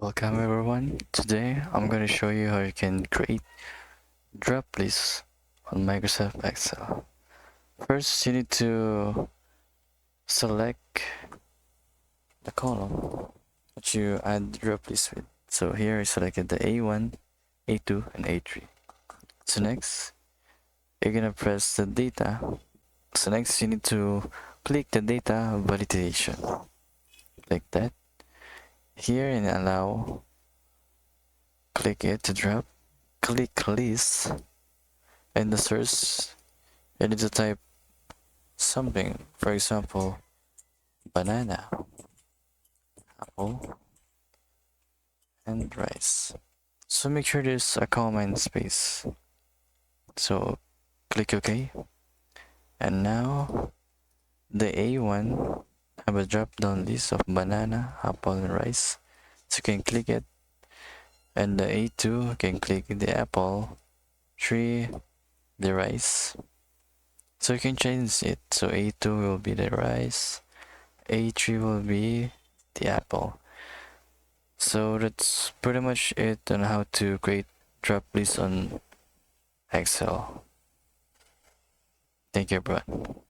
Welcome everyone. Today I'm going to show you how you can create drop lists on Microsoft Excel. First, you need to select the column that you add drop list with. So here I selected the A1, A2, and A3. So next, you're going to press the data. So next, you need to click the data validation. Like that. Here and allow, click it to drop. Click list. And the source, you need to type something, for example, banana, apple, and rice. So make sure there's a comma and space. So click OK. And now the A1 have a drop down list of banana, apple, and rice. So you can click it. And the A2 can click the apple, 3 the rice. So you can change it. So A2 will be the rice, A3 will be the apple. So that's pretty much it on how to create drop lists on Excel. Thank you, everyone.